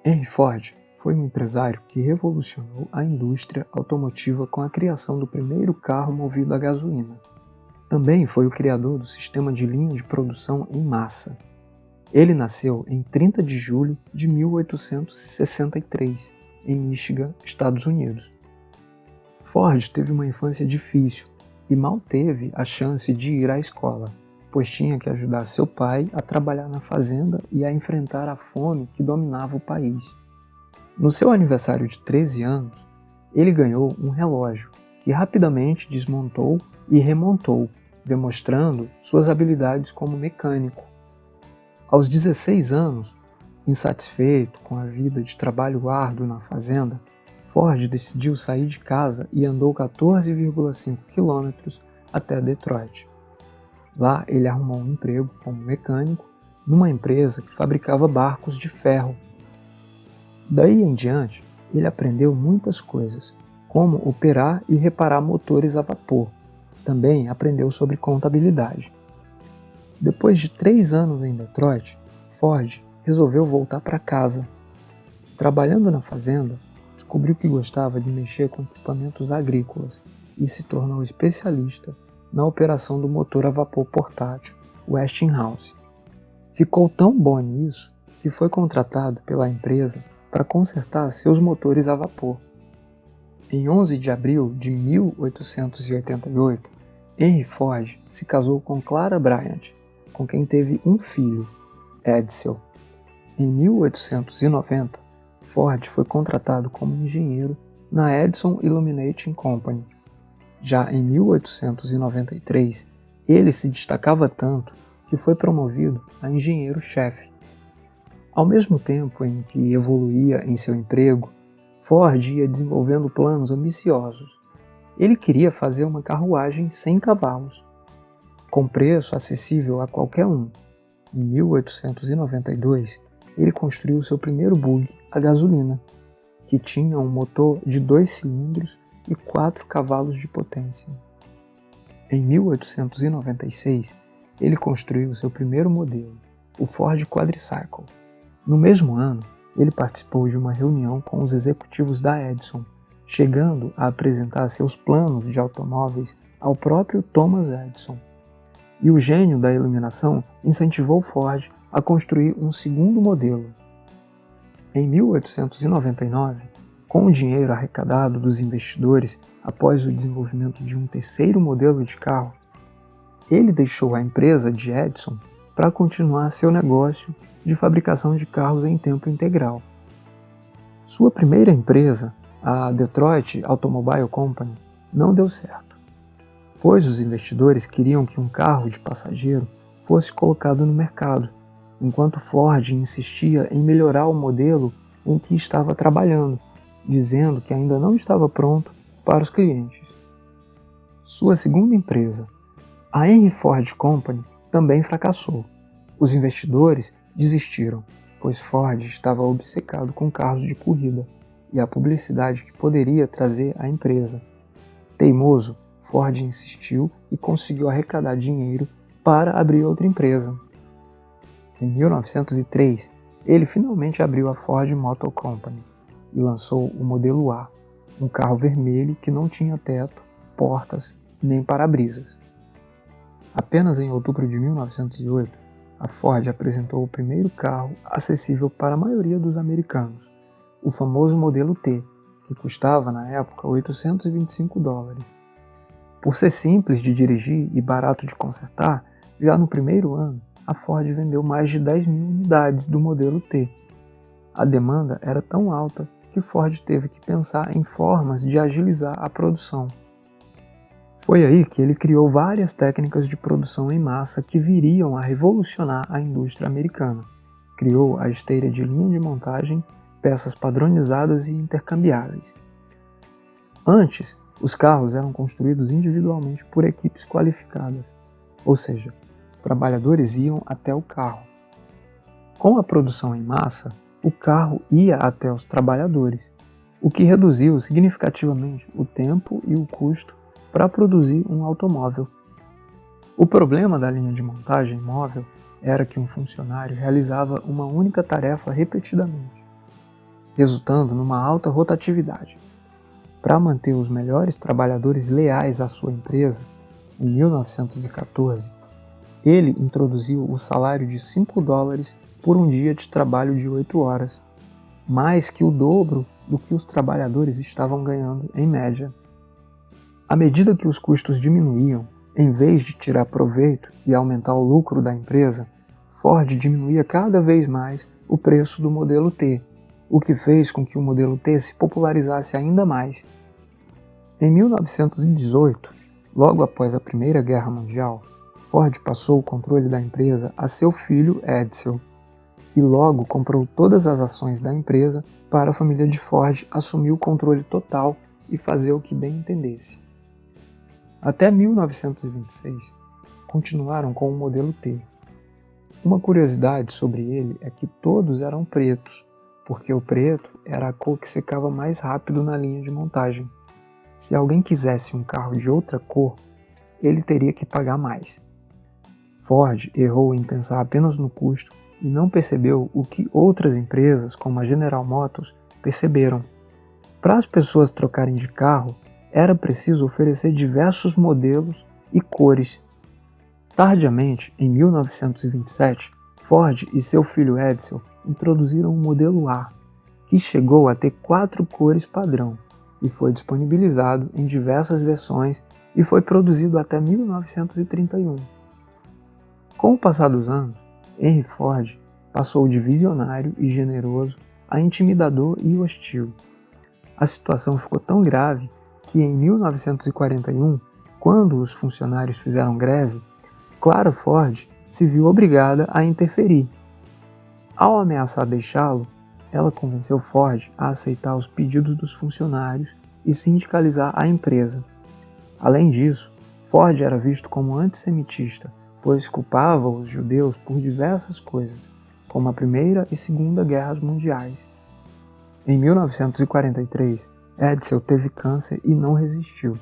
Henry Ford foi um empresário que revolucionou a indústria automotiva com a criação do primeiro carro movido a gasolina. Também foi o criador do sistema de linha de produção em massa. Ele nasceu em 30 de julho de 1863, em Michigan, Estados Unidos. Ford teve uma infância difícil e mal teve a chance de ir à escola, pois tinha que ajudar seu pai a trabalhar na fazenda e a enfrentar a fome que dominava o país. No seu aniversário de 13 anos, ele ganhou um relógio que rapidamente desmontou e remontou, demonstrando suas habilidades como mecânico. Aos 16 anos, insatisfeito com a vida de trabalho árduo na fazenda, Ford decidiu sair de casa e andou 14,5 quilômetros até Detroit. Lá ele arrumou um emprego como mecânico numa empresa que fabricava barcos de ferro. Daí em diante, ele aprendeu muitas coisas, como operar e reparar motores a vapor. Também aprendeu sobre contabilidade. Depois de 3 anos em Detroit, Ford resolveu voltar para casa. Trabalhando na fazenda, descobriu que gostava de mexer com equipamentos agrícolas e se tornou especialista na operação do motor a vapor portátil Westinghouse. Ficou tão bom nisso que foi contratado pela empresa para consertar seus motores a vapor. Em 11 de abril de 1888, Henry Ford se casou com Clara Bryant, com quem teve um filho, Edsel. Em 1890, Ford foi contratado como engenheiro na Edison Illuminating Company. Já em 1893, ele se destacava tanto que foi promovido a engenheiro-chefe. Ao mesmo tempo em que evoluía em seu emprego, Ford ia desenvolvendo planos ambiciosos. Ele queria fazer uma carruagem sem cavalos, com preço acessível a qualquer um. Em 1892, ele construiu seu primeiro buggy a gasolina, que tinha um motor de 2 cilindros e 4 cavalos de potência. Em 1896, ele construiu seu primeiro modelo, o Ford Quadricycle. No mesmo ano, ele participou de uma reunião com os executivos da Edison, chegando a apresentar seus planos de automóveis ao próprio Thomas Edison. E o gênio da iluminação incentivou Ford a construir um segundo modelo. Em 1899, com o dinheiro arrecadado dos investidores após o desenvolvimento de um terceiro modelo de carro, ele deixou a empresa de Edison para continuar seu negócio de fabricação de carros em tempo integral. Sua primeira empresa, a Detroit Automobile Company, não deu certo, pois os investidores queriam que um carro de passageiro fosse colocado no mercado, enquanto Ford insistia em melhorar o modelo em que estava trabalhando, dizendo que ainda não estava pronto para os clientes. Sua segunda empresa, a Henry Ford Company, também fracassou. Os investidores desistiram, pois Ford estava obcecado com carros de corrida e a publicidade que poderia trazer à empresa. Teimoso, Ford insistiu e conseguiu arrecadar dinheiro para abrir outra empresa. Em 1903, ele finalmente abriu a Ford Motor Company e lançou o modelo A, um carro vermelho que não tinha teto, portas nem para-brisas. Apenas em outubro de 1908, a Ford apresentou o primeiro carro acessível para a maioria dos americanos, o famoso modelo T, que custava na época $825. Por ser simples de dirigir e barato de consertar, já no primeiro ano, a Ford vendeu mais de 10 mil unidades do modelo T. A demanda era tão alta que Ford teve que pensar em formas de agilizar a produção. Foi aí que ele criou várias técnicas de produção em massa que viriam a revolucionar a indústria americana. Criou a esteira de linha de montagem, peças padronizadas e intercambiáveis. Antes, os carros eram construídos individualmente por equipes qualificadas, ou seja, os trabalhadores iam até o carro. Com a produção em massa, o carro ia até os trabalhadores, o que reduziu significativamente o tempo e o custo para produzir um automóvel. O problema da linha de montagem móvel era que um funcionário realizava uma única tarefa repetidamente. resultando numa alta rotatividade. Para manter os melhores trabalhadores leais à sua empresa, em 1914, ele introduziu o salário de $5 por um dia de trabalho de 8 horas, mais que o dobro do que os trabalhadores estavam ganhando em média. À medida que os custos diminuíam, em vez de tirar proveito e aumentar o lucro da empresa, Ford diminuía cada vez mais o preço do modelo T, o que fez com que o modelo T se popularizasse ainda mais. Em 1918, logo após a Primeira Guerra Mundial, Ford passou o controle da empresa a seu filho Edsel, e logo comprou todas as ações da empresa para a família de Ford assumir o controle total e fazer o que bem entendesse. Até 1926, continuaram com o modelo T. Uma curiosidade sobre ele é que todos eram pretos, porque o preto era a cor que secava mais rápido na linha de montagem. Se alguém quisesse um carro de outra cor, ele teria que pagar mais. Ford errou em pensar apenas no custo e não percebeu o que outras empresas, como a General Motors, perceberam. Para as pessoas trocarem de carro, era preciso oferecer diversos modelos e cores. Tardiamente, em 1927, Ford e seu filho Edsel introduziram o modelo A, que chegou a ter 4 cores padrão, e foi disponibilizado em diversas versões e foi produzido até 1931. Com o passar dos anos, Henry Ford passou de visionário e generoso a intimidador e hostil. A situação ficou tão grave que em 1941, quando os funcionários fizeram greve, Clara Ford se viu obrigada a interferir. Ao ameaçar deixá-lo, ela convenceu Ford a aceitar os pedidos dos funcionários e sindicalizar a empresa. Além disso, Ford era visto como antissemitista, pois culpava os judeus por diversas coisas, como a Primeira e Segunda Guerras Mundiais. Em 1943, Edsel teve câncer e não resistiu.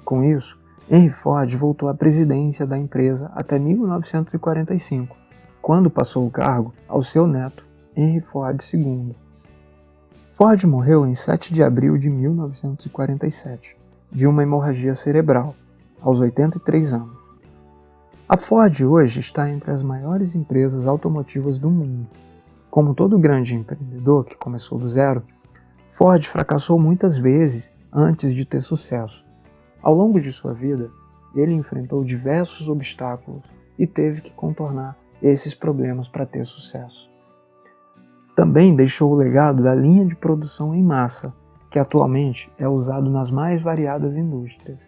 Com isso, Henry Ford voltou à presidência da empresa até 1945, quando passou o cargo ao seu neto, Henry Ford II. Ford morreu em 7 de abril de 1947, de uma hemorragia cerebral, aos 83 anos. A Ford hoje está entre as maiores empresas automotivas do mundo. Como todo grande empreendedor que começou do zero, Ford fracassou muitas vezes antes de ter sucesso. Ao longo de sua vida, ele enfrentou diversos obstáculos e teve que contornar esses problemas para ter sucesso. Também deixou o legado da linha de produção em massa, que atualmente é usado nas mais variadas indústrias.